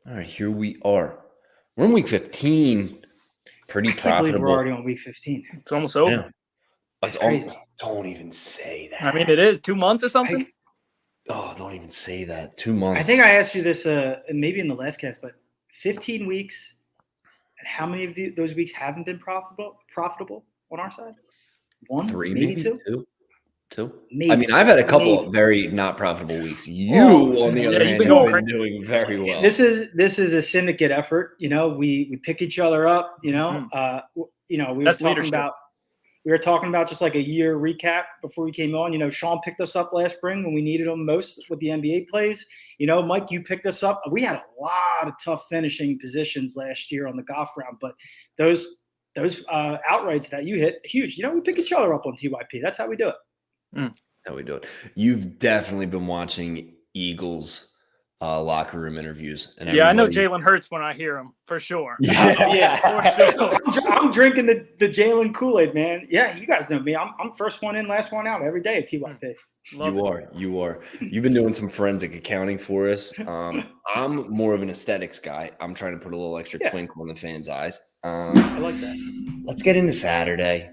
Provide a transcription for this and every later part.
All right, here we are. We're in week 15. Pretty I can't believe we're profitable. already on week 15. It's almost I over. know. It's crazy. Don't even say that. I mean, it is 2 months or something. Don't even say that. 2 months. I think I asked you this maybe in the last cast, but 15 weeks, and how many of those weeks haven't been profitable on our side? One, 3, maybe two. Two. Maybe. I mean, I've had a couple of very not profitable weeks. You, on the other hand, have been doing very well. This is a syndicate effort. We pick each other up. We were talking about just like a year recap before we came on. Sean picked us up last spring when we needed him most with the NBA plays. Mike, you picked us up. We had a lot of tough finishing positions last year on the golf round, but those outrights that you hit, huge. We pick each other up on TYP. That's how we do it. How we do it. You've definitely been watching Eagles locker room interviews. And I know Jalen Hurts when I hear him, for sure. For sure. I'm drinking the Jalen Kool-Aid, man. Yeah, you guys know me. I'm first one in, last one out every day at TYP. You are. You've been doing some forensic accounting for us. I'm more of an aesthetics guy. I'm trying to put a little extra twinkle in the fans' eyes. I like that. Let's get into Saturday.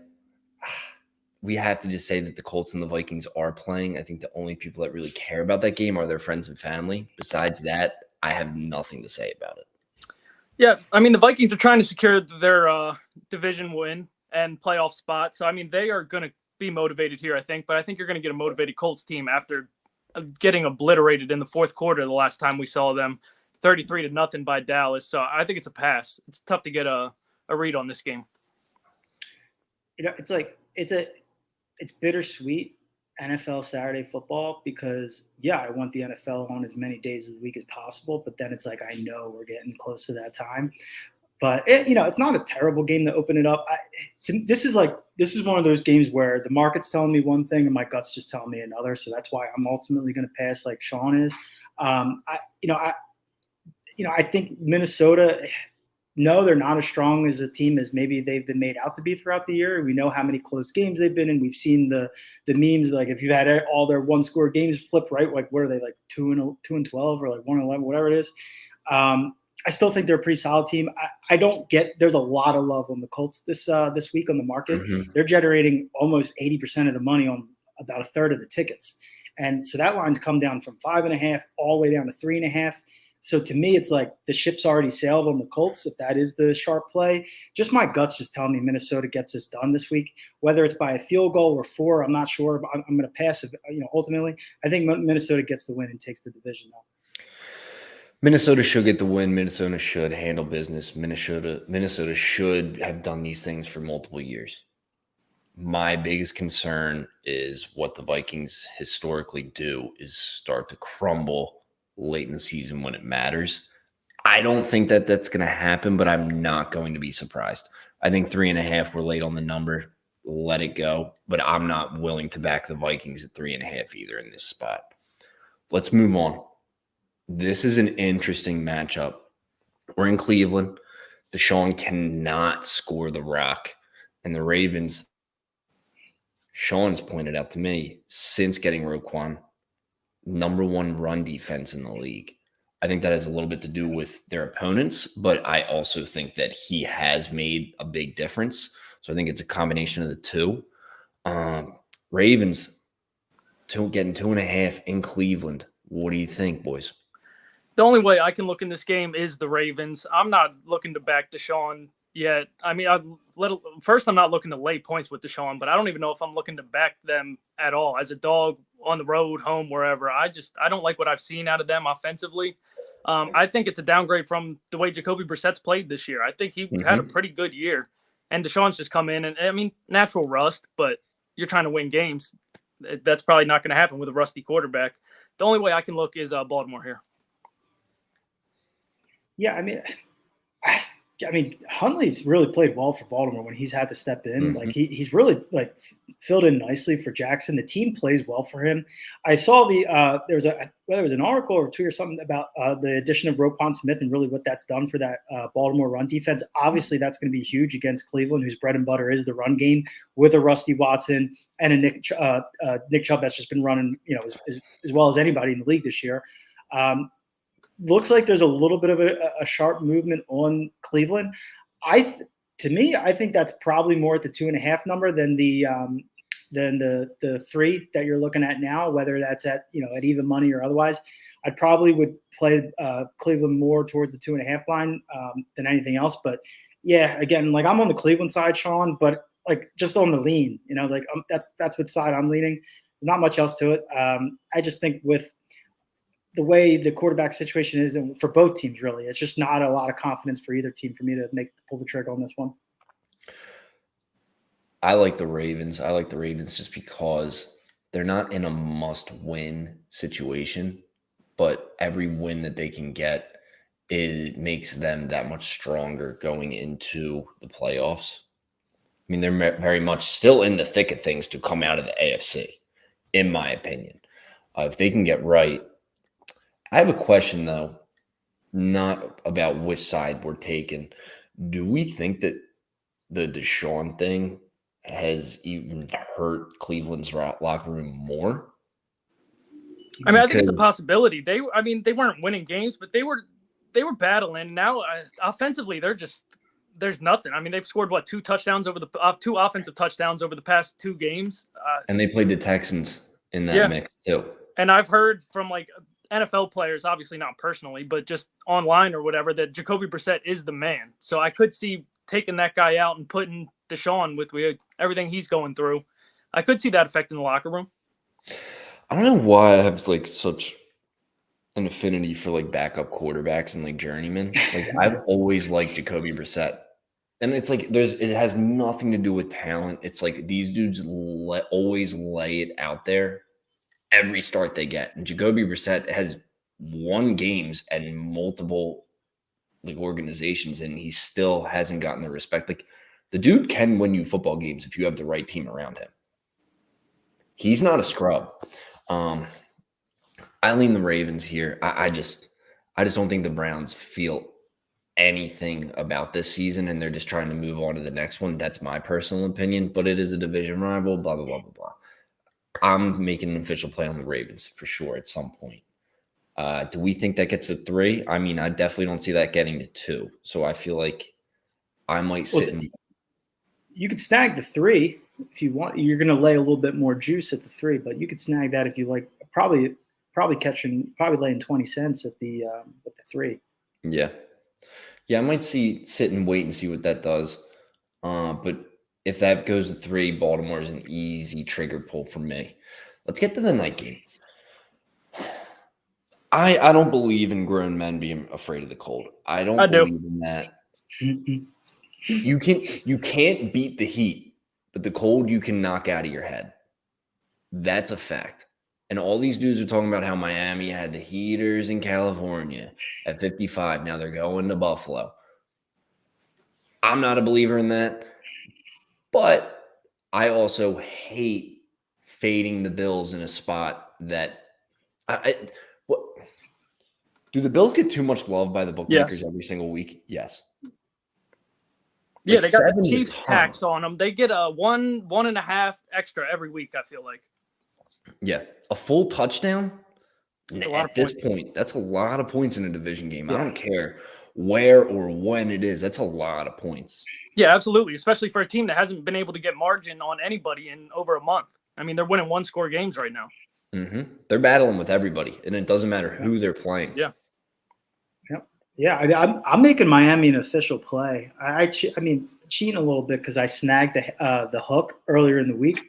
We have to just say that the Colts and the Vikings are playing. I think the only people that really care about that game are their friends and family. Besides that, I have nothing to say about it. Yeah, I mean, the Vikings are trying to secure their division win and playoff spot. So, I mean, they are going to be motivated here, I think. But I think you're going to get a motivated Colts team after getting obliterated in the fourth quarter the last time we saw them, 33-0 by Dallas. So I think it's a pass. It's tough to get a read on this game. It's bittersweet NFL Saturday football because, I want the NFL on as many days of the week as possible. But then it's like I know we're getting close to that time. But, it's not a terrible game to open it up. This is one of those games where the market's telling me one thing and my gut's just telling me another. So that's why I'm ultimately going to pass like Sean is. I think Minnesota – no, they're not as strong as a team as maybe they've been made out to be throughout the year. We know how many close games they've been in. We've seen the memes, like if you've had all their one-score games flip, right? Like what are they, like 2-12 or like 1-11, whatever it is. I still think they're a pretty solid team. I don't get – there's a lot of love on the Colts this week on the market. Mm-hmm. They're generating almost 80% of the money on about a third of the tickets. And so that line's come down from 5.5 all the way down to 3.5. So to me, it's like the ship's already sailed on the Colts, if that is the sharp play. Just my guts just telling me Minnesota gets this done this week. Whether it's by a field goal or 4, I'm not sure. But I'm going to pass it. Ultimately, I think Minnesota gets the win and takes the division now. Minnesota should get the win. Minnesota should handle business. Minnesota should have done these things for multiple years. My biggest concern is what the Vikings historically do is start to crumble late in the season when it matters. I don't think that that's going to happen, but I'm not going to be surprised. I think 3.5, we're late on the number. Let it go. But I'm not willing to back the Vikings at 3.5 either in this spot. Let's move on. This is an interesting matchup. We're in Cleveland. Deshaun cannot score the rock. And the Ravens, Sean's pointed out to me, since getting Roquan, number 1 run defense in the league. I think that has a little bit to do with their opponents, but I also think that he has made a big difference. So I think it's a combination of the two. Ravens getting 2.5 in Cleveland. What do you think, boys? The only way I can look in this game is the Ravens. I'm not looking to back Deshaun yet. I mean, first, I'm not looking to lay points with Deshaun, but I don't even know if I'm looking to back them at all as a dog on the road, home, wherever. I don't like what I've seen out of them offensively. I think it's a downgrade from the way Jacoby Brissett's played this year. I think he had a pretty good year, and Deshaun's just come in and, I mean, natural rust, but you're trying to win games. That's probably not going to happen with a rusty quarterback. The only way I can look is Baltimore here. Yeah, I mean, Huntley's really played well for Baltimore when he's had to step in. Like he's really filled in nicely for Jackson. The team plays well for him. I saw there was whether it was an article or tweet or something about the addition of Roquan Smith and really what that's done for that Baltimore run defense. Obviously, that's going to be huge against Cleveland, whose bread and butter is the run game, with a Rusty Watson and a Nick Chubb that's just been running, as well as anybody in the league this year. looks like there's a little bit of a sharp movement on Cleveland. To me, I think that's probably more at the 2.5 number than the 3 that you're looking at now, whether that's at even money or otherwise. I probably would play Cleveland more towards the 2.5 line than anything else. But yeah, again, like I'm on the Cleveland side, Sean, but like just on the lean, that's what side I'm leaning. Not much else to it. I just think with the way the quarterback situation is, and for both teams, really, it's just not a lot of confidence for either team for me to pull the trigger on this one. I like the Ravens. I like the Ravens just because they're not in a must-win situation, but every win that they can get, it makes them that much stronger going into the playoffs. I mean, they're very much still in the thick of things to come out of the AFC, in my opinion. If they can get right. I have a question, though, not about which side we're taking. Do we think that the Deshaun thing has even hurt Cleveland's locker room more? I mean, I think it's a possibility. They weren't winning games, but they were battling. Now, offensively, there's nothing. I mean, they've scored two two offensive touchdowns over the past 2 games, and they played the Texans in that mix too. And I've heard from like NFL players, obviously not personally, but just online or whatever, that Jacoby Brissett is the man. So I could see taking that guy out and putting Deshaun with everything he's going through. I could see that affecting the locker room. I don't know why I have like such an affinity for like backup quarterbacks and like journeymen. Like I've always liked Jacoby Brissett. And it's like it has nothing to do with talent. It's like these dudes always lay it out there every start they get. And Jacoby Brissett has won games and multiple like organizations, and he still hasn't gotten the respect. Like the dude can win you football games if you have the right team around him. He's not a scrub. I lean the Ravens here. I just don't think the Browns feel anything about this season, and they're just trying to move on to the next one. That's my personal opinion, but it is a division rival, blah, blah, blah, blah, blah. I'm making an official play on the Ravens for sure at some point. Do we think that gets to 3? I mean, I definitely don't see that getting to 2. So I feel like I might sit in. You could snag the 3 if you want. You're going to lay a little bit more juice at the 3, but you could snag that if you like. Probably laying 20 cents at the 3. Yeah. I might sit and wait and see what that does. But if that goes to 3, Baltimore is an easy trigger pull for me. Let's get to the night game. I don't believe in grown men being afraid of the cold. I believe in that. You can't beat the heat, but the cold you can knock out of your head. That's a fact. And all these dudes are talking about how Miami had the heaters in California at 55. Now they're going to Buffalo. I'm not a believer in that. But I also hate fading the Bills in a spot that do the Bills get too much love by the bookmakers every single week? Yes. Yeah, they got the Chiefs tax on them. They get a 1.5 extra every week, I feel like. Yeah. A full touchdown at this point, that's a lot of points in a division game. Yeah. I don't care where or when it is. That's a lot of points. Yeah, absolutely. Especially for a team that hasn't been able to get margin on anybody in over a month. I mean, they're winning 1-score games right now. Mm-hmm. They're battling with everybody, and it doesn't matter who they're playing. Yeah. Yeah, I'm making Miami an official play. I mean, cheating a little bit because I snagged the hook earlier in the week.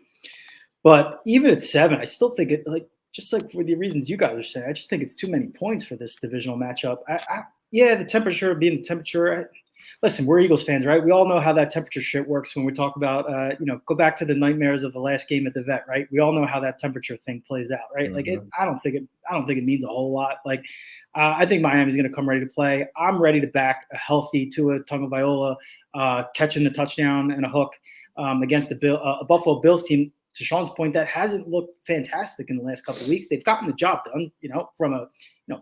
But even at 7, I still think it just like for the reasons you guys are saying. I just think it's too many points for this divisional matchup. The temperature being the temperature. Listen, we're Eagles fans, right? We all know how that temperature shit works when we talk about, go back to the nightmares of the last game at the Vet, right? We all know how that temperature thing plays out, right? Mm-hmm. I don't think it means a whole lot. I think Miami's going to come ready to play. I'm ready to back a healthy Tua Tagovailoa catching the touchdown and a hook against a Buffalo Bills team. To Sean's point, that hasn't looked fantastic in the last couple of weeks. They've gotten the job done, from a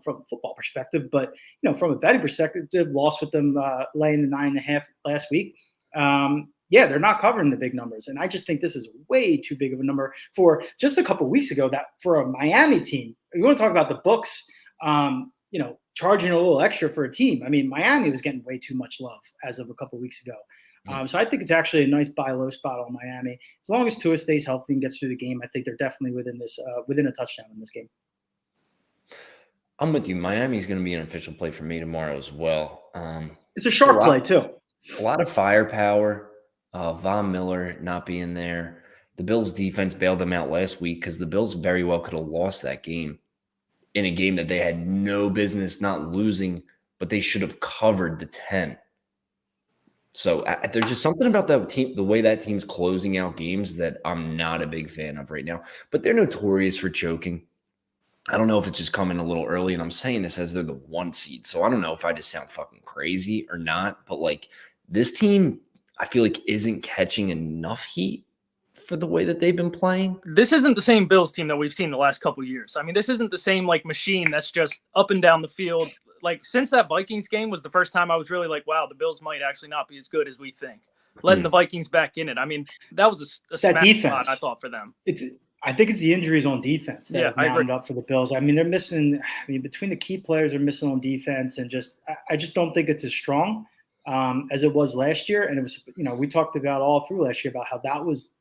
football perspective, but from a betting perspective, lost with them laying the 9.5 last week. They're not covering the big numbers, and I just think this is way too big of a number for just a couple of weeks ago. That for a Miami team, you want to talk about the books, charging a little extra for a team. I mean, Miami was getting way too much love as of a couple weeks ago. So I think it's actually a nice buy low spot on Miami. As long as Tua stays healthy and gets through the game, I think they're definitely within a touchdown in this game. I'm with you. Miami's going to be an official play for me tomorrow as well. It's a sharp play too. A lot of firepower. Von Miller not being there. The Bills' defense bailed them out last week because the Bills very well could have lost that game in a game that they had no business not losing, but they should have covered the 10. So there's just something about that team, the way that team's closing out games that I'm not a big fan of right now. But they're notorious for choking. I don't know if it's just coming a little early, and I'm saying this as they're the 1 seed. So I don't know if I just sound fucking crazy or not. But like this team, I feel like isn't catching enough heat for the way that they've been playing. This isn't the same Bills team that we've seen the last couple of years. I mean, this isn't the same like machine that's just up and down the field. Like since that Vikings game was the first time I was really like, wow, the Bills might actually not be as good as we think. Letting the Vikings back in it. I mean, that was a that defense spot, I thought, for them. I think it's the injuries on defense that have mounted up for the Bills. I mean, they're missing. I mean, between the key players are missing on defense, and I just don't think it's as strong as it was last year. And it was, we talked about all through last year about how that was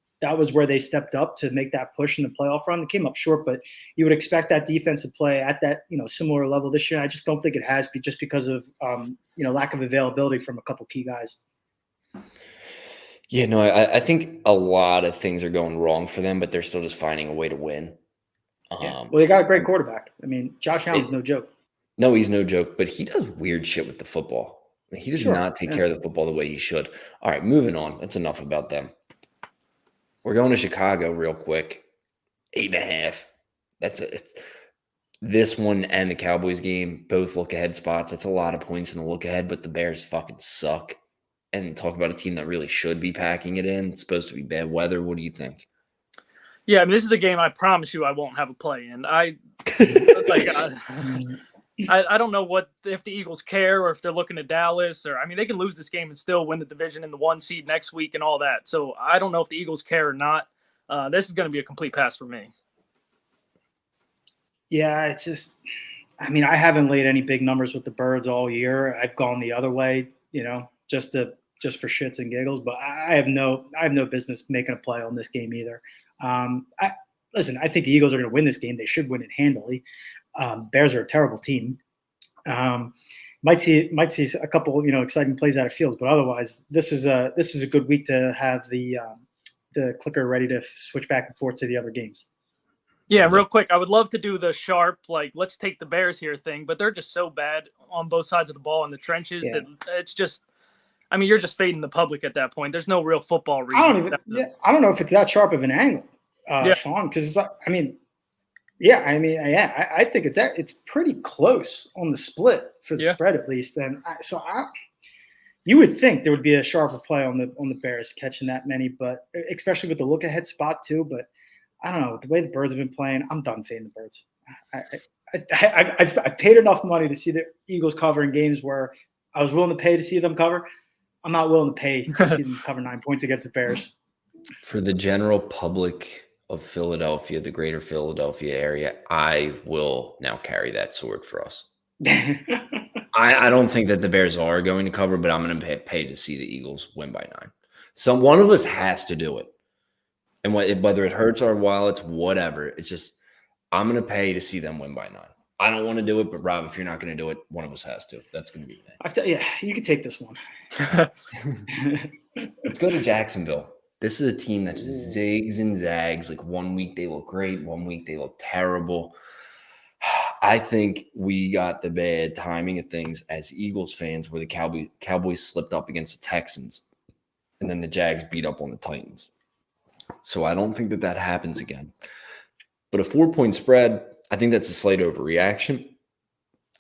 where they stepped up to make that push in the playoff run. They came up short, but you would expect that defense to play at that, similar level this year. I just don't think it has, just because of, lack of availability from a couple key guys. Yeah, no, I think a lot of things are going wrong for them, but they're still just finding a way to win. Well, they got a great quarterback. I mean, Josh Allen's no joke. No, he's no joke, but he does weird shit with the football. He does not take care of the football the way he should. All right, moving on. That's enough about them. We're going to Chicago real quick. 8.5. It's this one and the Cowboys game, both look ahead spots. That's a lot of points in the look ahead, but the Bears fucking suck. And talk about a team that really should be packing it in. It's supposed to be bad weather. What do you think? Yeah, I mean, this is a game I promise you I won't have a play in. I don't know if the Eagles care or if they're looking at Dallas, or, I mean, they can lose this game and still win the division in the 1 seed next week and all that. So I don't know if the Eagles care or not. This is going to be a complete pass for me. Yeah, it's just, I mean, I haven't laid any big numbers with the Birds all year. I've gone the other way, just for shits and giggles, but I have no business making a play on this game either. Listen, I think the Eagles are going to win this game. They should win it handily. Bears are a terrible team. Might see a couple, exciting plays out of fields, but otherwise, this is a good week to have the clicker ready to switch back and forth to the other games. Yeah, real quick, I would love to do the sharp, like, let's take the Bears here thing, but they're just so bad on both sides of the ball in the trenches that it's just, I mean, you're just fading the public at that point. There's no real football reason. I don't know if it's that sharp of an angle, Sean, because it's, I think it's pretty close on the split for the spread at least. And you would think there would be a sharper play on the Bears catching that many, but especially with the look ahead spot too. But I don't know, with the way the Birds have been playing, I'm done fading the Birds. I've paid enough money to see the Eagles cover in games where I was willing to pay to see them cover. I'm not willing to pay to see them cover 9 points against the Bears. For the general public of Philadelphia, the greater Philadelphia area, I will now carry that sword for us. I don't think that the Bears are going to cover, but I'm going to pay to see the Eagles win by 9. So one of us has to do it. And whether it hurts our wallets, whatever, it's just I'm going to pay to see them win by 9. I don't want to do it, but Rob, if you're not going to do it, one of us has to. That's going to be me. You can take this one. Let's go to Jacksonville. This is a team that just zigs and zags. Like 1 week they look great, 1 week they look terrible. I think we got the bad timing of things as Eagles fans where the Cowboys slipped up against the Texans, and then the Jags beat up on the Titans. So I don't think that happens again. But a 4-point spread, I think that's a slight overreaction.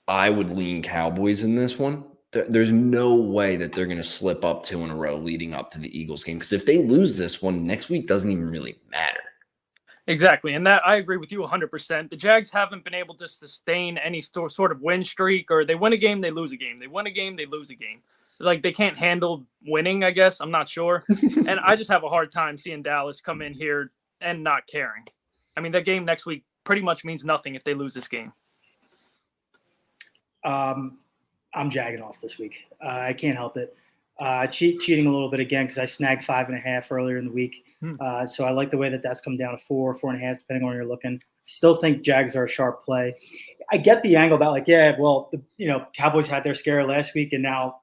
I would lean Cowboys in this one. There's no way that they're going to slip up 2 in a row leading up to the Eagles game. Because if they lose this one, next week doesn't even really matter. Exactly. And that I agree with you 100%. The Jags haven't been able to sustain any sort of win streak, or they win a game, they lose a game. They win a game, they lose a game. Like they can't handle winning, I guess. I'm not sure. And I just have a hard time seeing Dallas come in here and not caring. I mean, that game next week pretty much means nothing if they lose this game. I'm jagging off this week. I can't help it. Cheating a little bit again because I snagged 5.5 earlier in the week. So I like the way that's come down to 4.5, depending on where you're looking. Still think Jags are a sharp play. I get the angle about Cowboys had their scare last week, and now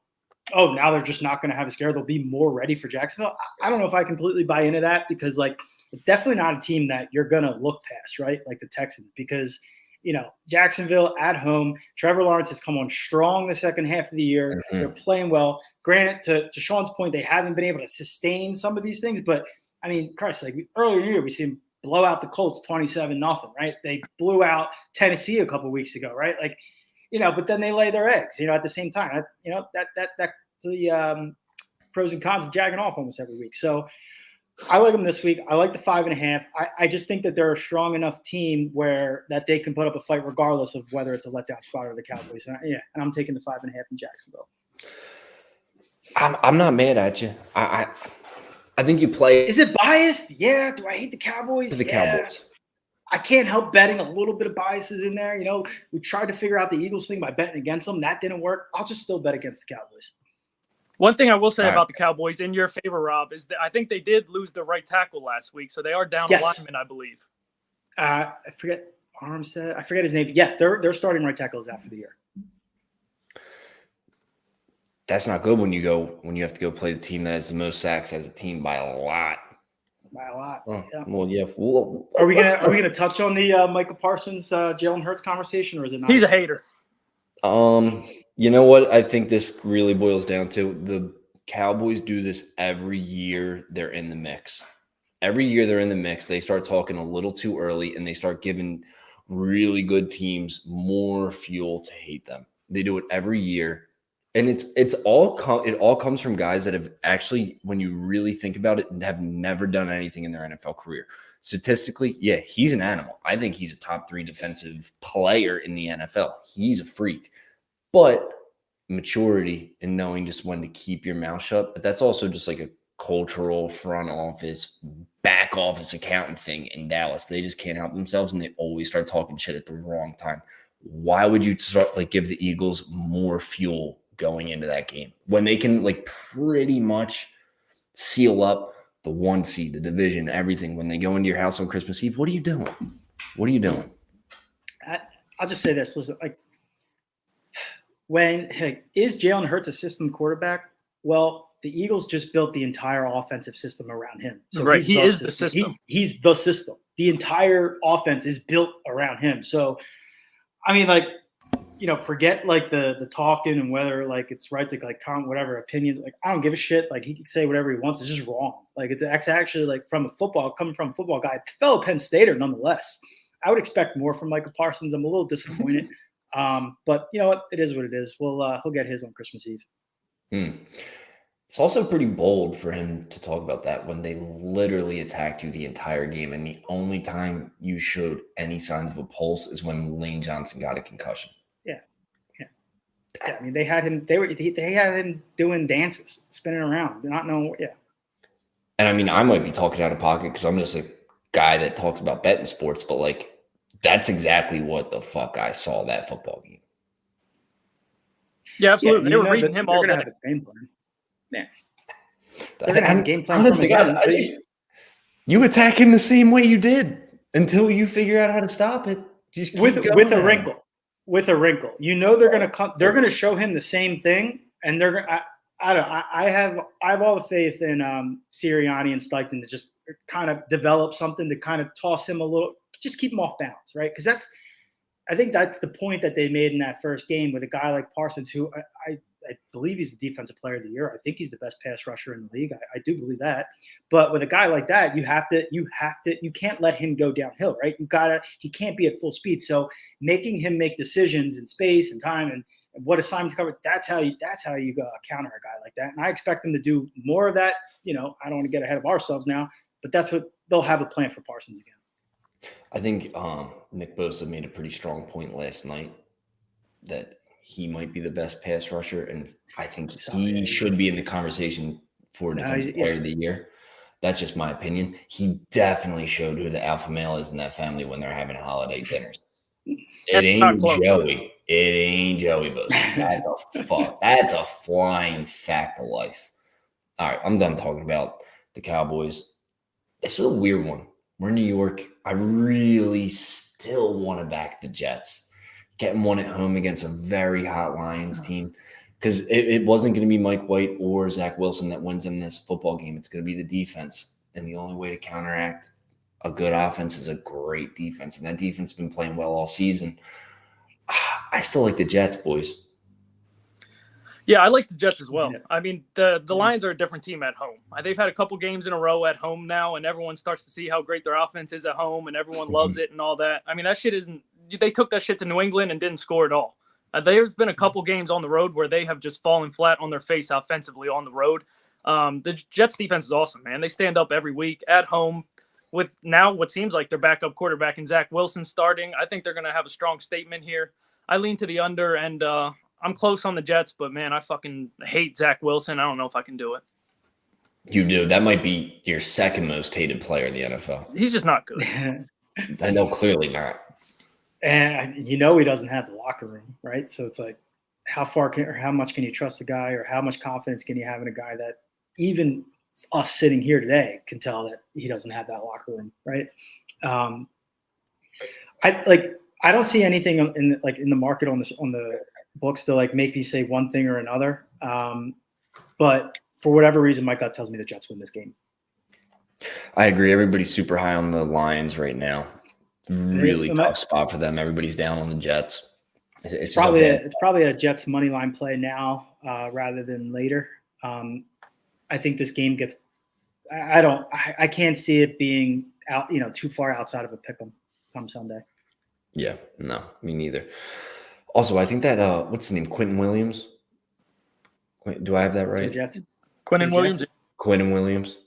they're just not going to have a scare. They'll be more ready for Jacksonville. I don't know if I completely buy into that because it's definitely not a team that you're going to look past, right? Like the Texans, because Jacksonville at home, Trevor Lawrence has come on strong the second half of the year. Mm-hmm. They're playing well. Granted, to Sean's point, they haven't been able to sustain some of these things, but I mean, Christ, earlier in the year, we see them blow out the Colts 27-0, right? They blew out Tennessee a couple weeks ago, right? But then they lay their eggs, at the same time. That's the pros and cons of jagging off almost every week. So I like them this week. I like the 5.5. I just think that they're a strong enough team that they can put up a fight regardless of whether it's a letdown spot or the Cowboys. And I'm taking the 5.5 in Jacksonville. I'm not mad at you. I think you play. Is it biased? Yeah. Do I hate the Cowboys? Cowboys. I can't help betting a little bit of biases in there. We tried to figure out the Eagles thing by betting against them. That didn't work. I'll just still bet against the Cowboys. One thing I will say about the Cowboys in your favor, Rob, is that I think they did lose the right tackle last week, so they are down a lineman, I believe. I forget Armstead. I forget his name. Yeah, their starting right tackle is out for the year. That's not good when you have to go play the team that has the most sacks as a team by a lot. Oh, yeah. Well, yeah. Are we gonna touch on the Micah Parsons, Jalen Hurts conversation, or is it not? He's a hater. You know what? I think this really boils down to the Cowboys do this every year. They're in the mix. Every year they're in the mix. They start talking a little too early, and they start giving really good teams more fuel to hate them. They do it every year. And it all comes from guys that have actually, when you really think about it, have never done anything in their NFL career. Statistically, yeah, he's an animal. I think he's a top 3 defensive player in the NFL. He's a freak. But maturity and knowing just when to keep your mouth shut. But that's also just like a cultural front office, back office accountant thing in Dallas. They just can't help themselves, and they always start talking shit at the wrong time. Why would you start give the Eagles more fuel going into that game when they can pretty much seal up the 1 seed, the division, everything? When they go into your house on Christmas Eve, what are you doing? I'll just say this. Listen, is Jalen Hurts a system quarterback? Well, the Eagles just built the entire offensive system around him. So right, he is the system. He's the system. The entire offense is built around him. So, I mean, forget the talking and whether it's right to comment whatever opinions. I don't give a shit. He can say whatever he wants. It's just wrong. It's actually coming from a football guy, fellow Penn Stater nonetheless. I would expect more from Micah Parsons. I'm a little disappointed. But you know what? It is what it is. He'll get his on Christmas Eve. It's also pretty bold for him to talk about that when they literally attacked you the entire game, and the only time you showed any signs of a pulse is when Lane Johnson got a concussion. Yeah, I mean, they had him. They had him doing dances, spinning around, not knowing. Yeah. And I mean, I might be talking out of pocket because I'm just a guy that talks about betting sports, but that's exactly what the fuck I saw that football game. Yeah, absolutely. They were reading him all day. Have a game plan. Yeah. They're gonna have a game plan from him. You attack him the same way you did until you figure out how to stop it. Just with a wrinkle. With a wrinkle, they're going to come. They're going to show him the same thing, and they're going. I have all the faith in Sirianni and Steichen to just kind of develop something to kind of toss him a little, just keep him off balance, right? Because I think that's the point that they made in that first game with a guy like Parsons, who I believe he's the defensive player of the year. I think he's the best pass rusher in the league. I do believe that. But with a guy like that, you can't let him go downhill, right? He can't be at full speed. So making him make decisions in space and time and what assignment to cover, that's how you counter a guy like that. And I expect them to do more of that. I don't want to get ahead of ourselves now, but that's what they'll have a plan for Parsons again. I think Nick Bosa made a pretty strong point last night that he might be the best pass rusher, and I think he should be in the conversation for Defensive Player of the Year. That's just my opinion. He definitely showed who the alpha male is in that family when they're having holiday dinners. It ain't Joey. It ain't Joey Bosa. That's a flying fact of life. All right, I'm done talking about the Cowboys. This is a weird one. We're in New York. I really still want to back the Jets. Getting one at home against a very hot Lions team. Because it wasn't going to be Mike White or Zach Wilson that wins them this football game. It's going to be the defense. And the only way to counteract a good offense is a great defense. And that defense has been playing well all season. I still like the Jets, boys. Yeah, I like the Jets as well. I mean, the Lions are a different team at home. They've had a couple games in a row at home now, and everyone starts to see how great their offense is at home, and everyone loves it and all that. I mean, that shit isn't – they took that shit to New England and didn't score at all. There's been a couple games on the road where they have just fallen flat on their face offensively on the road. The Jets defense is awesome, man. They stand up every week at home with now what seems like their backup quarterback and Zach Wilson starting. I think they're going to have a strong statement here. I lean to the under, and I'm close on the Jets, but, man, I fucking hate Zach Wilson. I don't know if I can do it. You do. That might be your second most hated player in the NFL. He's just not good. I know, clearly not. And he doesn't have the locker room, right? So it's like, how much can you trust the guy, or how much confidence can you have in a guy that even us sitting here today can tell that he doesn't have that locker room, right? I don't see anything in the market on the books to make me say one thing or another. But for whatever reason, my gut tells me the Jets win this game. I agree. Everybody's super high on the Lions right now. Really tough spot for them. Everybody's down on the Jets. It's probably a Jets money line play now rather than later. I think this game gets. I can't see it being out. Too far outside of a pick'em come Sunday. Yeah, no, me neither. Also, I think that what's his name? Quentin Williams. Do I have that right? Jets. Quentin Williams. Quentin Williams.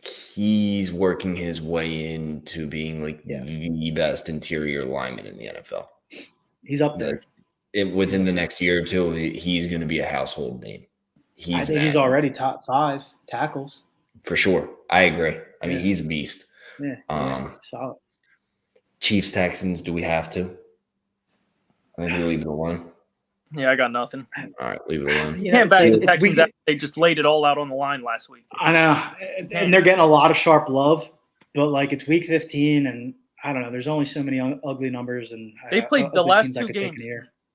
He's working his way into being the best interior lineman in the NFL. He's up there. Within the next year or two, he's going to be a household name. I think he's already top 5 tackles. For sure. I agree. I mean, he's a beast. Yeah, solid. Chiefs, Texans, do we have to? I think we leave it alone. Yeah, I got nothing. All right, leave it alone. You can't back the Texans after they just laid it all out on the line last week. I know. And they're getting a lot of sharp love, but it's week 15, and I don't know. There's only so many ugly numbers. And they've played the last 2 games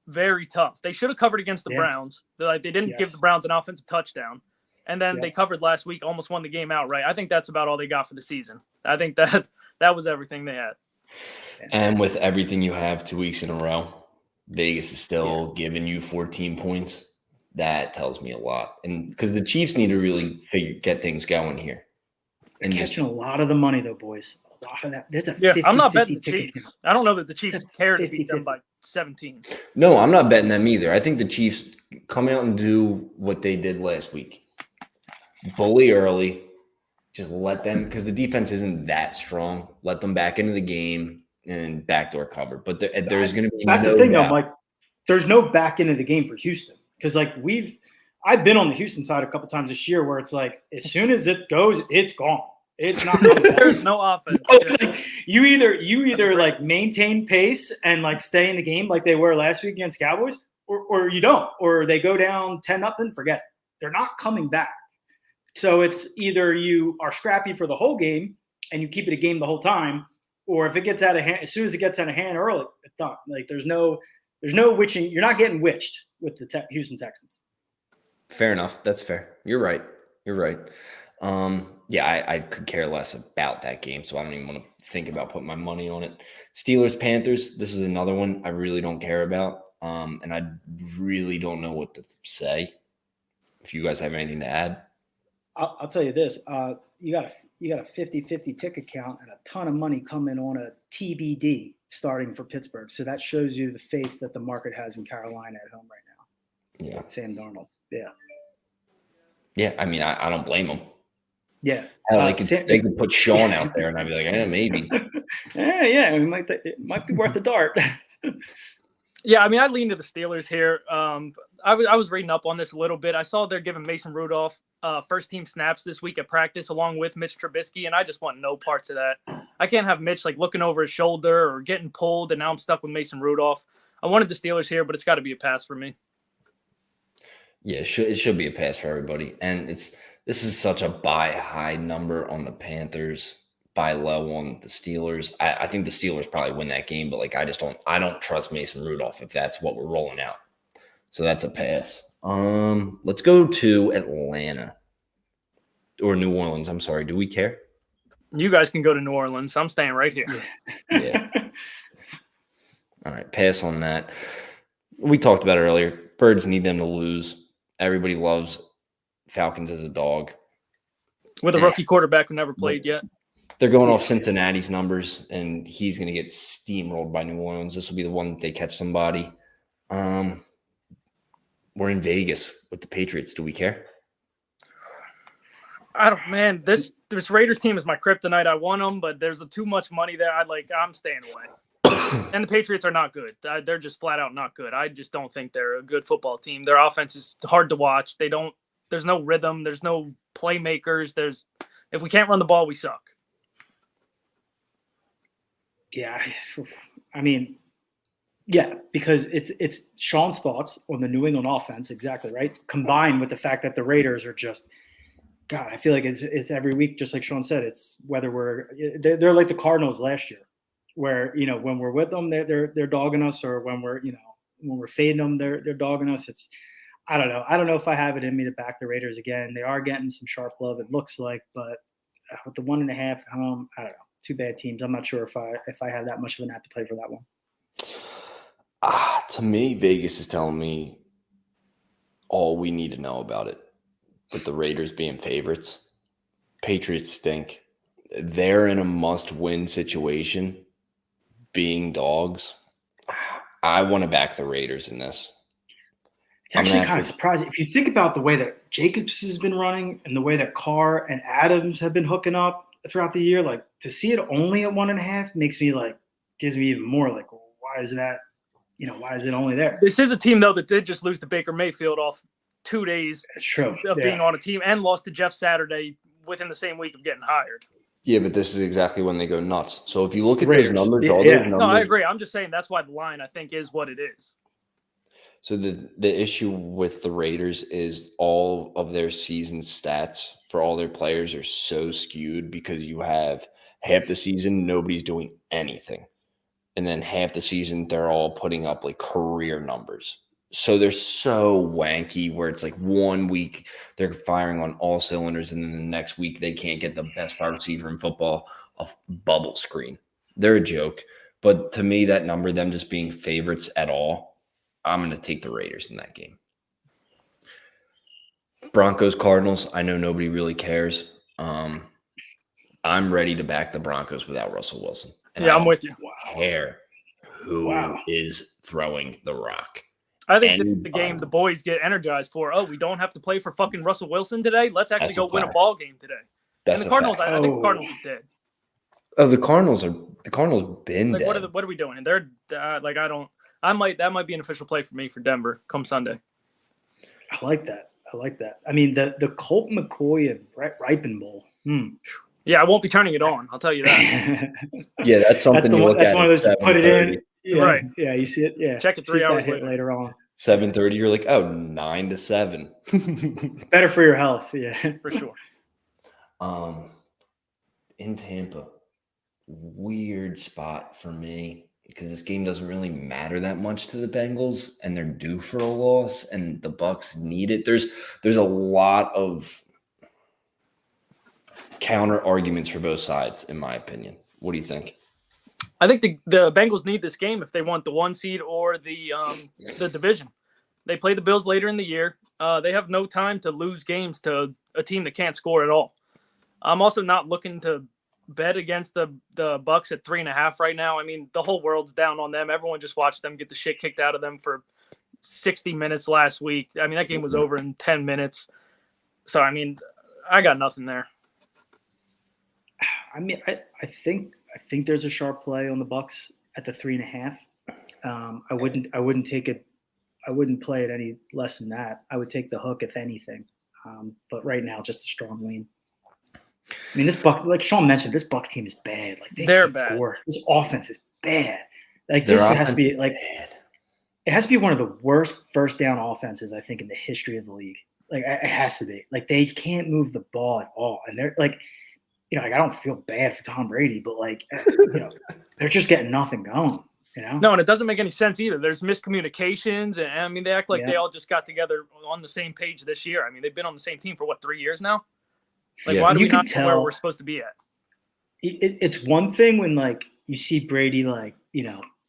very tough. They should have covered against the Browns. They didn't give the Browns an offensive touchdown. And then they covered last week, almost won the game outright. I think that's about all they got for the season. I think that was everything they had. And with everything you have 2 weeks in a row, Vegas is still giving you 14 points. That tells me a lot. And because the Chiefs need to really get things going here. And catching a lot of the money, though, boys. A lot of that. There's a 50, I'm not betting the Chiefs. Chiefs. I don't know that the Chiefs care to beat them by 17. No, I'm not betting them either. I think the Chiefs come out and do what they did last week. Bully early. Just let them, because the defense isn't that strong. Let them back into the game and backdoor cover. But there's going to be that's the thing, though, Mike. There's no back into the game for Houston, because I've been on the Houston side a couple times this year where it's as soon as it goes, it's gone. It's not coming back. There's no offense. You either maintain pace and stay in the game like they were last week against Cowboys, or you don't, or they go down 10-0. Forget it. They're not coming back. So it's either you are scrappy for the whole game and you keep it a game the whole time, or if it gets out of hand, as soon as it gets out of hand early, it's done. There's no witching. You're not getting witched with the Houston Texans. Fair enough. That's fair. You're right. I could care less about that game, so I don't even want to think about putting my money on it. Steelers, Panthers, this is another one I really don't care about, and I really don't know what to say. If you guys have anything to add. I'll tell you this. You got a 50-50 ticket count and a ton of money coming on a TBD starting for Pittsburgh. So that shows you the faith that the market has in Carolina at home right now. Yeah. Sam Darnold. Yeah. Yeah, I mean, I don't blame them. Yeah. They could put Sean out there, and I'd be like, maybe. Yeah. It might be worth a dart. Yeah, I mean, I lean to the Steelers here. I was reading up on this a little bit. I saw they're giving Mason Rudolph first-team snaps this week at practice along with Mitch Trubisky, and I just want no parts of that. I can't have Mitch looking over his shoulder or getting pulled, and now I'm stuck with Mason Rudolph. I wanted the Steelers here, but it's got to be a pass for me. Yeah, it should be a pass for everybody. And this is such a buy high number on the Panthers, buy low on the Steelers. I think the Steelers probably win that game, but like I don't trust Mason Rudolph if that's what we're rolling out. So that's a pass. Let's go to Atlanta or New Orleans. I'm sorry. Do we care? You guys can go to New Orleans. I'm staying right here. Yeah. All right, pass on that. We talked about it earlier. Birds need them to lose. Everybody loves Falcons as a dog. With a rookie quarterback who never played yet. They're going off Cincinnati's numbers, and he's going to get steamrolled by New Orleans. This will be the one that they catch somebody. We're in Vegas with the Patriots. Do we care? This Raiders team is my kryptonite. I want them, but there's too much money there. I'm staying away. And the Patriots are not good. They're just flat out not good. I just don't think they're a good football team. Their offense is hard to watch. There's no rhythm. There's no playmakers. If we can't run the ball, we suck. Yeah. I mean, yeah, because it's Sean's thoughts on the New England offense, exactly right, combined with the fact that the Raiders are just, God, I feel like it's every week, just like Sean said, it's whether they're like the Cardinals last year, where when we're with them, they're dogging us, or when we're fading them, they're dogging us. I don't know. I don't know if I have it in me to back the Raiders again. They are getting some sharp love, it looks like, but with the 1.5 at home, I don't know. Two bad teams. I'm not sure if I have that much of an appetite for that one. To me, Vegas is telling me all we need to know about it. With the Raiders being favorites, Patriots stink. They're in a must-win situation, being dogs. I want to back the Raiders in this. It's actually kind of surprising. If you think about the way that Jacobs has been running and the way that Carr and Adams have been hooking up throughout the year, like to see it only at 1.5 gives me even more like, why is that? Why is it only there? This is a team though that did just lose to Baker Mayfield off 2 days of being on a team, and lost to Jeff Saturday within the same week of getting hired. Yeah, but this is exactly when they go nuts. So if you look at those numbers, those numbers. No, I agree. I'm just saying that's why the line, I think, is what it is. So the issue with the Raiders is all of their season stats for all their players are so skewed, because you have half the season nobody's doing anything, and then half the season they're all putting up like career numbers. So they're so wanky where it's like 1 week they're firing on all cylinders, and then the next week they can't get the best wide receiver in football off bubble screen. They're a joke. But to me, that number, them just being favorites at all, I'm going to take the Raiders in that game. Broncos, Cardinals, I know nobody really cares. I'm ready to back the Broncos without Russell Wilson. And I'm with you. Care who is throwing the rock. I think the game the boys get energized for. Oh, we don't have to play for fucking Russell Wilson today. Let's actually go win a ball game today. And the Cardinals, I think the Cardinals are dead. Oh, the Cardinals been like, dead. What are we doing? And they're that might be an official play for me for Denver come Sunday. I like that. I mean, the Colt McCoy and Brett Ripon Bowl. Yeah, I won't be turning it on. I'll tell you that. Yeah, that's something you look at. That's one of those you put it in. Yeah, right. Yeah, you see it. Yeah. Check it 3 hours later on. 7:30. You're like, 9-7. It's better for your health. Yeah, for sure. In Tampa, weird spot for me, because this game doesn't really matter that much to the Bengals, and they're due for a loss, and the Bucks need it. There's a lot of counter arguments for both sides, in my opinion. What do you think? I think the Bengals need this game if they want the 1 seed or the division. They play the Bills later in the year. They have no time to lose games to a team that can't score at all. I'm also not looking to bet against the Bucks at 3.5 right now. I mean, the whole world's down on them. Everyone just watched them get the shit kicked out of them for 60 minutes last week. I mean, that game was over in 10 minutes. So, I mean, I got nothing there. I mean, I think there's a sharp play on the Bucks at the 3.5. I wouldn't take it. I wouldn't play it any less than that. I would take the hook if anything. But right now, just a strong lean. I mean, this Buck, like Sean mentioned, this Bucks team is bad. Like they're can't bad. Score. This offense is bad. Like this has to be like. Bad. it has to be one of the worst first down offenses, I think, in the history of the league. Like, it has to be. Like, they can't move the ball at all. And they're like, like, I don't feel bad for Tom Brady, but like, they're just getting nothing going, No, and it doesn't make any sense either. There's miscommunications. And I mean, they act like they all just got together on the same page this year. I mean, they've been on the same team for 3 years now? Like, why do we not know where we're supposed to be at? It's one thing when, like, you see Brady, like,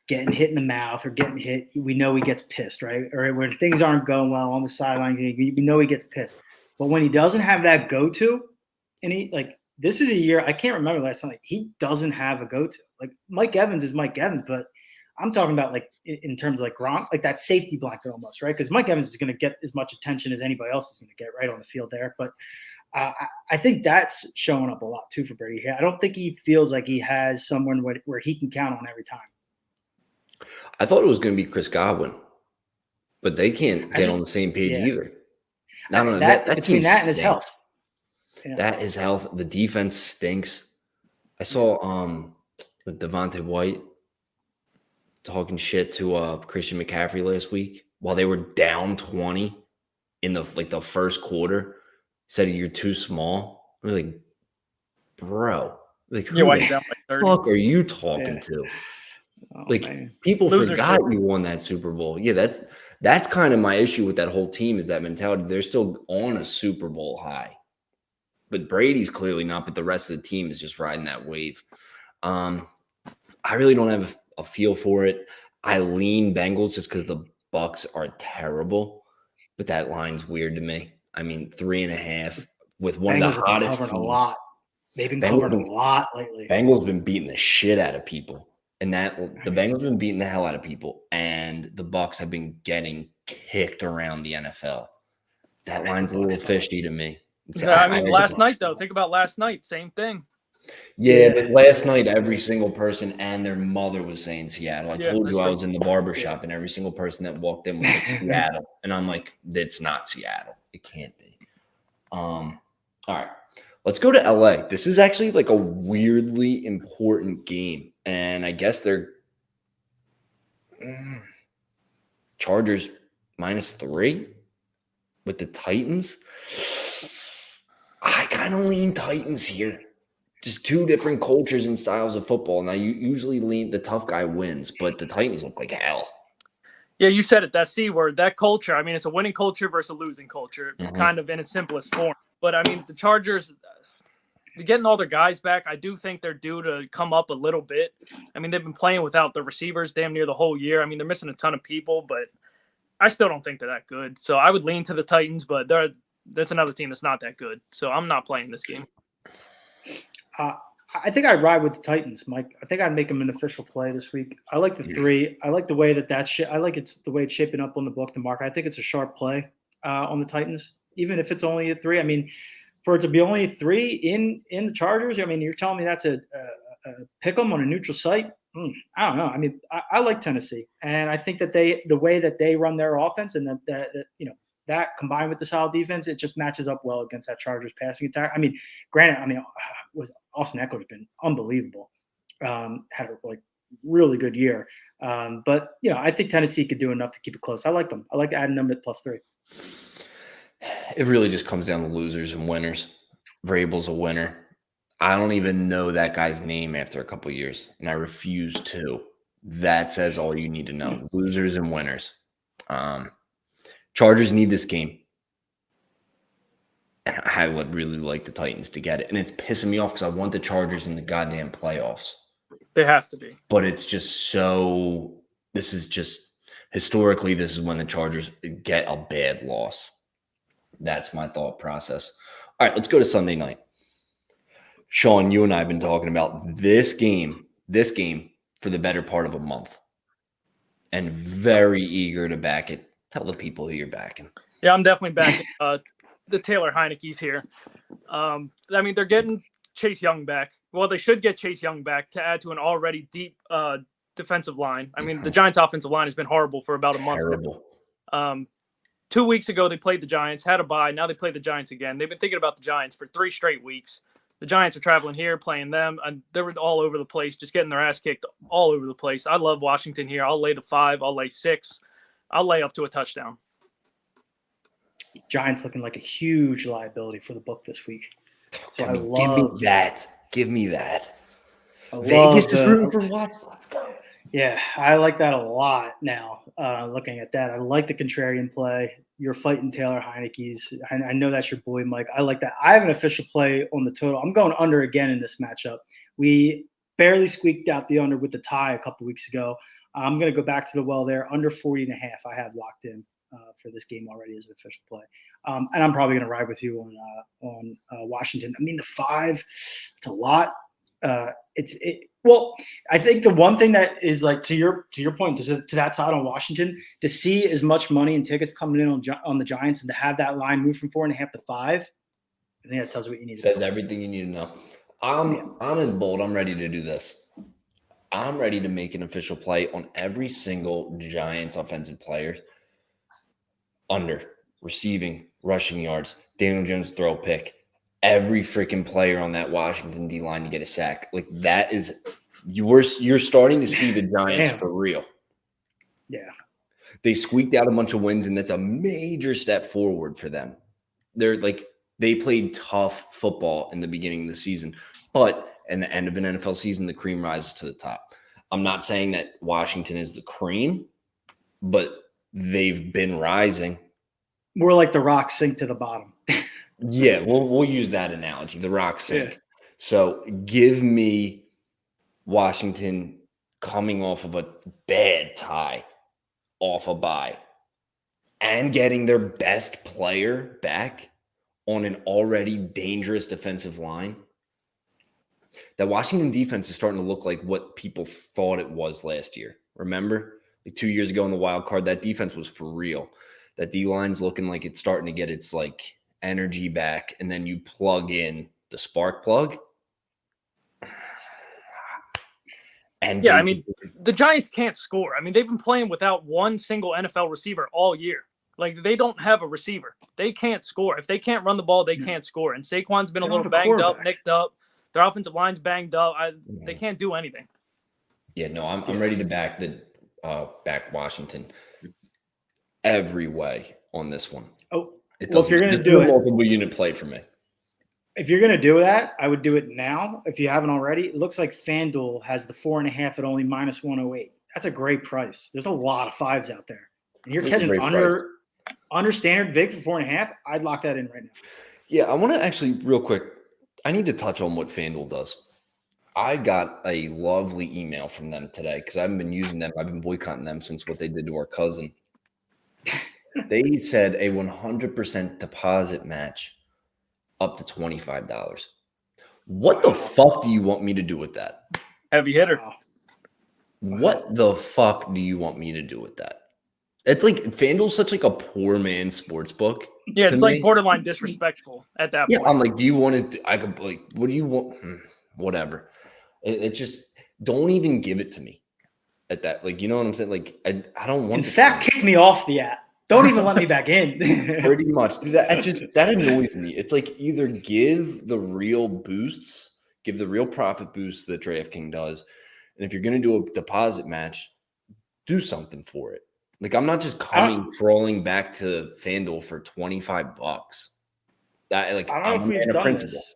getting hit in the mouth or getting hit. We know he gets pissed, right? Or when things aren't going well on the sideline, we know he gets pissed. But when he doesn't have that go-to, and this is a year, I can't remember last time, he doesn't have a go-to. Like, Mike Evans is Mike Evans, but I'm talking about, like, in terms of, like, Gronk, like that safety blanket almost, right? Because Mike Evans is going to get as much attention as anybody else is going to get right on the field there. But I think that's showing up a lot too for Brady. I don't think he feels like he has someone where he can count on every time. I thought it was going to be Chris Godwin, but they can't get on the same page either. No, that between that and his health. Yeah. That is health. The defense stinks. I saw with Devontae White talking shit to Christian McCaffrey last week while they were down 20 in the first quarter. Said you're too small. I'm like, bro, like, who the fuck are you talking to? Oh, like, man. People forgot you won that Super Bowl. Yeah, that's kind of my issue with that whole team, is that mentality. They're still on a Super Bowl high, but Brady's clearly not. But the rest of the team is just riding that wave. I really don't have a feel for it. I lean Bengals just because the Bucks are terrible, but that line's weird to me. I mean, 3.5 with one Bengals of the hottest teams. A lot. They've been covered a lot lately. Bengals been beating the shit out of people. And the Bengals have been beating the hell out of people, and the Bucks have been getting kicked around the NFL. That line's a little fishy to me. I mean, last night, though, think about last night, same thing. Yeah, but last night, every single person and their mother was saying Seattle. I told you I was in the barbershop, and every single person that walked in was like Seattle. And I'm like, it's not Seattle. It can't be. All right. Let's go to LA. This is actually like a weirdly important game. And I guess they're Chargers -3 with the Titans. I kind of lean Titans here. Just two different cultures and styles of football. Now, you usually lean the tough guy wins, but the Titans look like hell. Yeah, you said it, that C word, that culture. I mean, it's a winning culture versus a losing culture, kind of in its simplest form. But, I mean, the Chargers – getting all their guys back, I do think they're due to come up a little bit. I mean, they've been playing without the receivers damn near the whole year. I mean, they're missing a ton of people, but I still don't think they're that good. So I would lean to the Titans, but that's another team that's not that good. So I'm not playing this game. I think I'd ride with the Titans, Mike. I think I'd make them an official play this week. I like the 3. I like the way I like the way it's shaping up on the book to mark. I think it's a sharp play on the Titans, even if it's only a 3. I mean, for it to be only 3 in the Chargers, I mean, you're telling me that's a pick 'em on a neutral site? I don't know. I mean, I like Tennessee, and I think that the way that they run their offense, and that combined with the solid defense, it just matches up well against that Chargers passing attack. I mean, granted, was Austin Eckler's been unbelievable, had a really good year, but I think Tennessee could do enough to keep it close. I like them. I like adding them at +3. It really just comes down to losers and winners. Vrabel's a winner. I don't even know that guy's name after a couple of years, and I refuse to. That says all you need to know. Losers and winners. Chargers need this game. And I would really like the Titans to get it. And it's pissing me off because I want the Chargers in the goddamn playoffs. They have to be. But it's just so – this is just – historically, this is when the Chargers get a bad loss. That's my thought process. All right, let's go to Sunday night. Sean, you and I have been talking about this game for the better part of a month, and very eager to back it. Tell the people who you're backing. Yeah, I'm definitely backing the Taylor Heineke's here. I mean, they're getting Chase Young back. Well, they should get Chase Young back to add to an already deep defensive line. I mean, the Giants' offensive line has been horrible for about a month. Terrible. 2 weeks ago, they played the Giants, had a bye. Now they play the Giants again. They've been thinking about the Giants for 3 straight weeks. The Giants are traveling here, playing them, and they were all over the place, just getting their ass kicked all over the place. I love Washington here. I'll lay the 5. I'll lay 6. I'll lay up to a touchdown. Giants looking like a huge liability for the book this week. So Give me that. Give me that. Vegas is room for what? Let's go. Yeah, I like that a lot now. Looking at that, I like the contrarian play. You're fighting Taylor Heineke's. I know that's your boy, Mike. I like that. I have an official play on the total. I'm going under again in this matchup. We barely squeaked out the under with the tie a couple weeks ago. I'm going to go back to the well there. Under 40.5, I have locked in for this game already as an official play. And I'm probably going to ride with you on Washington. I mean, the 5, it's a lot. Well, I think the one thing that is like to your point to that side on Washington, to see as much money and tickets coming in on the Giants and to have that line move from 4.5 to 5, I think that tells you what you need. Says everything you need to know. I'm as bold. I'm ready to do this. I'm ready to make an official play on every single Giants offensive player under receiving, rushing yards, Daniel Jones throw pick. Every freaking player on that Washington D line to get a sack. Like that is you're starting to see the Giants for real. Yeah. They squeaked out a bunch of wins, and that's a major step forward for them. They played tough football in the beginning of the season, but in the end of an NFL season, the cream rises to the top. I'm not saying that Washington is the cream, but they've been rising. More like the rock sink to the bottom. Yeah, we'll use that analogy, the rock sink. Yeah. So give me Washington coming off of a bad tie, off a bye, and getting their best player back on an already dangerous defensive line. That Washington defense is starting to look like what people thought it was last year. Remember? Like 2 years ago in the wild card, that defense was for real. That D-line's looking like it's starting to get its energy back, and then you plug in the spark plug. And yeah, I mean, the Giants can't score. I mean, they've been playing without one single NFL receiver all year. Like, they don't have a receiver. They can't score. If they can't run the ball, they can't score. And Saquon's been a little banged up, nicked up. Their offensive line's banged up. They can't do anything. Yeah, no, I'm ready to back back Washington every way on this one. Oh, well, if you're going to do it, multiple unit play for me. If you're going to do that, I would do it now. If you haven't already, it looks like FanDuel has the 4.5 at only -108. That's a great price. There's a lot of 5s out there, and you're catching under standard vig for 4.5. I'd lock that in right now. Yeah, I want to actually real quick. I need to touch on what FanDuel does. I got a lovely email from them today because I haven't been using them. I've been boycotting them since what they did to our cousin. They said a 100% deposit match up to $25. What the fuck do you want me to do with that? Heavy hitter. What the fuck do you want me to do with that? It's like FanDuel's such like a poor man's sports book. Yeah, it's like borderline disrespectful at that point. Yeah, I'm like, do you want to? I could like, what do you want? Whatever. It just don't even give it to me at that. Like, you know what I'm saying? Like, I don't want. In fact, kick me off the app. Don't even let me back in. Pretty much. That annoys me. It's like either give the real boosts, give the real profit boosts that DraftKings does, and if you're going to do a deposit match, do something for it. Like, I'm not just crawling back to FanDuel for $25. I don't know if we've done this.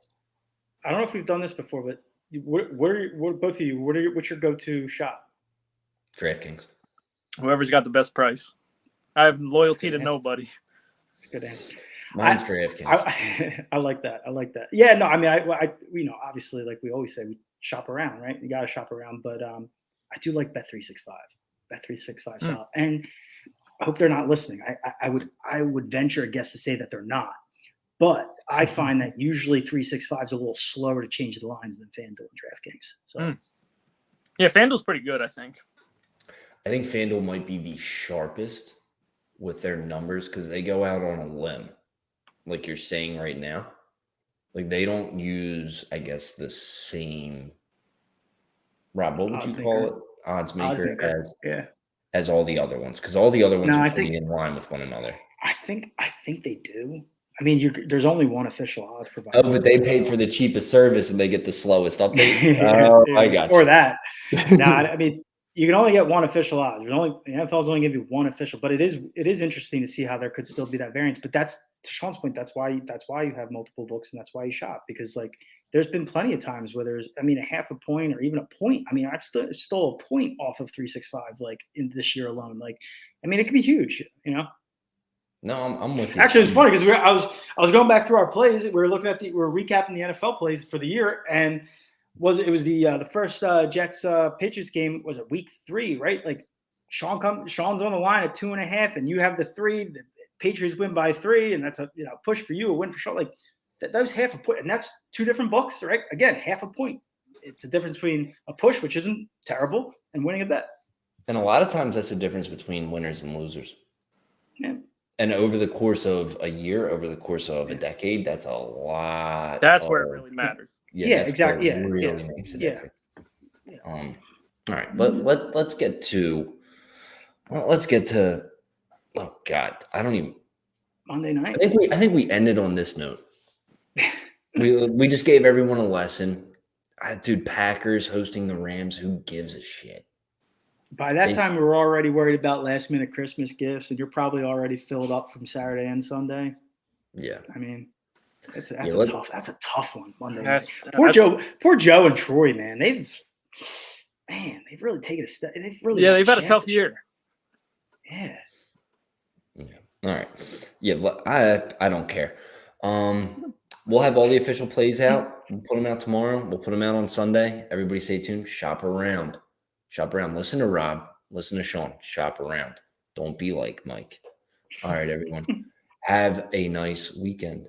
I don't know if we've done this before, but where both of you? What's your go-to shop? DraftKings. Whoever's got the best price. I have loyalty to nobody. That's a good answer. Mine's DraftKings. I like that. I like that. Yeah, no, I mean, I obviously, like we always say, we shop around, right? You got to shop around, but I do like Bet365. Bet365 solid, and I hope they're not listening. I would venture a guess to say that they're not, but I find that usually 365 is a little slower to change the lines than FanDuel and DraftKings. So, yeah, FanDuel's pretty good, I think. I think FanDuel might be the sharpest with their numbers because they go out on a limb, like you're saying right now. Like they don't use, I guess, the same. Rob, what would you call it? Odds maker as all the other ones, because all the other ones are pretty in line with one another. I think they do. I mean, there's only one official odds provider. Oh, but they paid for the cheapest service and they get the slowest update. Oh, I got you. Or that. No, I mean, you can only get one official odds. The NFL's only give you one official, but it is interesting to see how there could still be that variance. But that's, to Sean's point, that's why you have multiple books, and that's why you shop, because like there's been plenty of times where there's, I mean, a half a point or even a point. I mean, I've stole a point off of 365 like in this year alone. Like, I mean, it could be huge, you know. No, I'm with you. Actually, it's funny because I was going back through our plays. We were looking at we're recapping the NFL plays for the year, and it was the first Jets Patriots game was at week 3, right? Like Sean's on the line at 2.5, and you have the 3. The Patriots win by 3, and that's a push for you, a win for Sean. Like that was half a point, and that's 2 different books, right? Again, half a point. It's a difference between a push, which isn't terrible, and winning a bet. And a lot of times that's the difference between winners and losers. Yeah. And over the course of a year, over the course of a decade, that's a lot. That's where it really matters. Yeah, exactly. It really makes a difference. Yeah. All right. Let's get to. Oh God, I don't even. Monday night. I think we ended on this note. we just gave everyone a lesson. Dude, Packers hosting the Rams. Who gives a shit? By that time, we were already worried about last-minute Christmas gifts, and you're probably already filled up from Saturday and Sunday. Yeah, I mean, that's a tough one. Monday night. Poor Joe and Troy, man. They've really taken a step. They've had a tough year. Yeah. All right. Yeah, I don't care. We'll have all the official plays out. We'll put them out tomorrow. We'll put them out on Sunday. Everybody stay tuned. Shop around. Listen to Rob. Listen to Sean. Shop around. Don't be like Mike. All right, everyone. Have a nice weekend.